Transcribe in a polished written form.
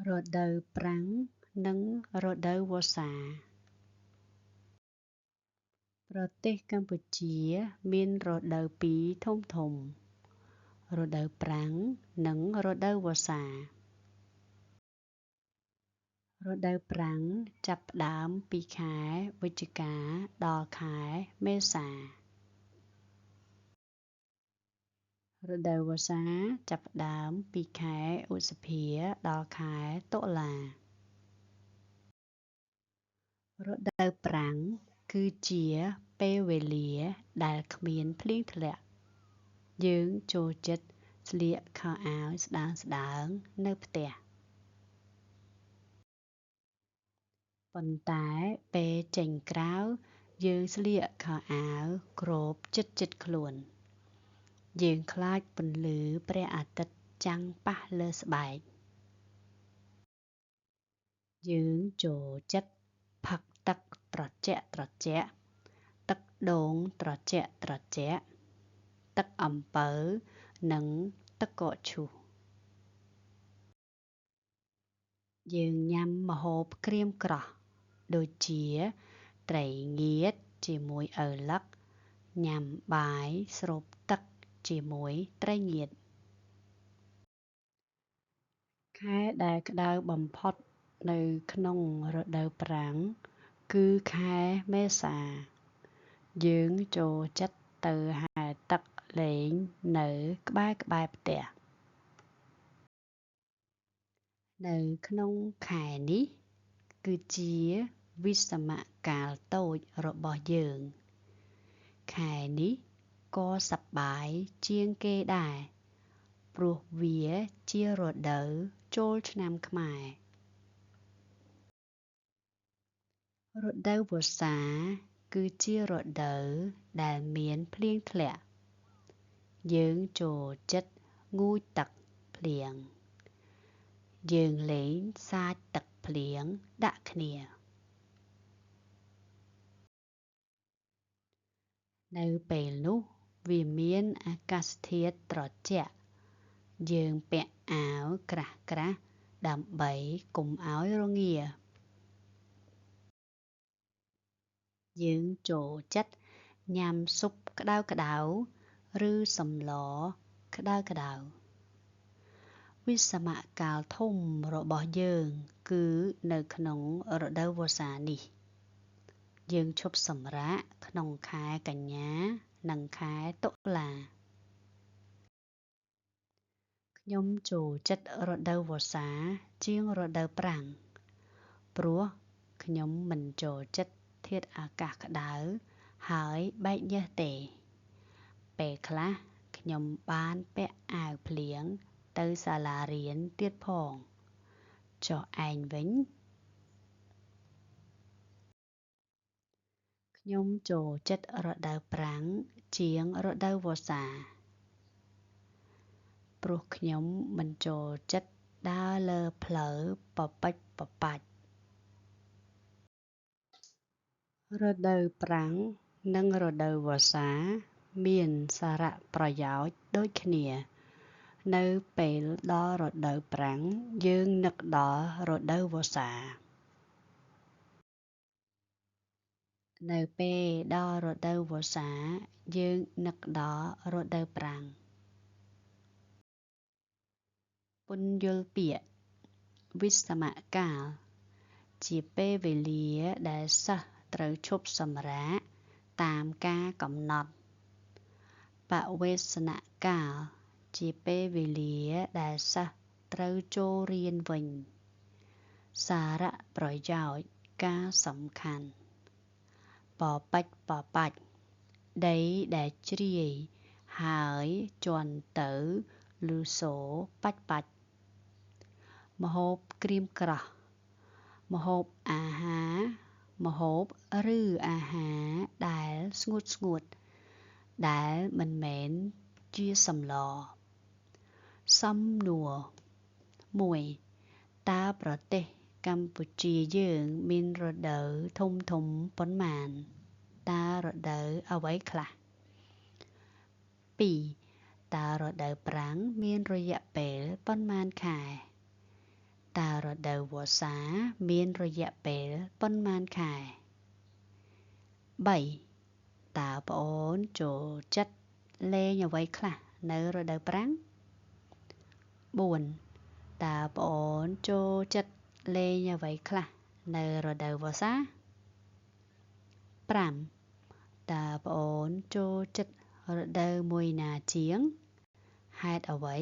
រដូវប្រាំងនិងរដូវវស្សាប្រទេសកម្ពុជាមានរដូវពីរធំៗរដូវប្រាំងនិងរដូវវស្សារដូវប្រាំងចាប់ផ្ដើមពីខែវិច្ឆិកាដល់ខែមេសារដូវវស្សាចាប់ផ្ដើមពីខែឧសភាដល់ខែតុលារដូវប្រាំងគឺជាពេលវេលាដែលគ្មានភ្លៀងធ្លាក់យើងចូលចិត្តស្លៀកខោអាវស្ដើងៗនៅផ្ទះប៉ុន្តែពេលចេញក្រៅយើងស្លៀកខោអាវគ្របជិតខ្លួនយើងខ្លាចពន្លឺព្រះអាទិត្យចាំងប៉ះលើស្បែកយើងចូលចិត្តផឹកទឹកត្រជាក់ទឹកដូងត្រជាក់ទឹកអំពៅនិងទឹកកកឈូសយើងញ៉ាំម្ហូបក្រៀមក្រោះដូចជាត្រីងៀតជាមួយឪឡឹកញ៉ាំបាយស្រូបទឹកជាមួយត្រីងៀតខែដែលក្តៅបំផុតនៅក្នុងរដូវប្រាំងគឺខែមេសាយើងចូលចិត្តទៅហែលទឹកលេងនៅក្បែរផ្ទះនៅក្នុងខែនេះគឺជាវិស្សមកាលតូចរបស់យើងខែនេះក៏សប្បាយជាងគេដែរព្រោះវាជារដូវចូលឆ្នាំខ្មែររដូវវស្សាគឺជារដូវដែលមានភ្លៀងធ្លាក់យើងចូលចិត្តងូតទឹកភ្លៀងយើងលេងសាចទឹកភ្លៀងដាក់គ្នានៅពេលនោះវាមានអាកាសធាតុត្រជាក់យើងពាក់អាវក្រាស់ដើម្បីកុំឲ្យរងាយើងចូលចិត្តញ៉ាំស៊ុបក្តៅឬសម្លក្តៅវិស្សមកាលធំរបស់យើងគឺនៅក្នុងរដូវវស្សានេះយើងឈប់សម្រាកក្នុងខែកញ្ញានិងខែតុលាខ្ញុំចូលចិត្តរដូវវស្សាជាងរដូវប្រាំងព្រោះខ្ញុំមិនចូលចិត្តធាតុអាកាសក្តៅហើយបែកញើសទេពេលខ្លះខ្ញុំបានពាក់អាវភ្លៀងទៅសាលារៀនទៀតផងចុះឯងវិញខ្ញុំចូលចិត្តរដូវប្រាំងជាងរដូវវស្សាព្រោះខ្ញុំមិនចូលចិត្តដើរលើផ្លូវប៉ពិចប៉ប៉ាច់រដូវប្រាំងនិងរដូវវស្សាមានសារៈប្រយោជន៍ដូចគ្នានៅពេលដល់រដូវប្រាំងយើងនឹកដល់រដូវវស្សានៅពេលដល់រដូវវស្សាយើងនឹកដល់រដូវប្រាំងពន្យល់ពាក្យវិស្សមកាលជាពេលវេលាដែលសិស្សត្រូវឈប់សម្រាកតាមការកំណត់បវេសនកាលជាពេលវេលាដែលសិស្សត្រូវចូលរៀនវិញសារៈប្រយោជន៍ការសំខាន់ប៉ពិចប៉ប៉ាច់ដីដែលជ្រាយហើយជាន់ទៅឮសូរប៉ាច់ម្ហូបក្រៀមក្រោះម្ហូបអាហារម្ហូបឬអាហារដែលស្ងួតដែលមិនមែនជាសម្លសំណួរ1តើប្រទេសកម្ពុជាយើងមានរដូវធំប៉ុន្មានតើរដូវអ្វីខ្លះ2តើរដូវប្រាំងមានរយៈពេលប៉ុន្មានខែ តើរដូវវស្សាមានរយៈពេលប៉ុន្មានខែ 3. តើប្អូនចូលចិត្តលេងអ្វីខ្លះនៅរដូវប្រាំង 4. តើប្អូនចូលចិត្តលេងអ្វីខ្លះនៅរដូវវស្សា 5. តើប្អូនចូលចិត្តរដូវមួយណាជាង ហេតុអ្វី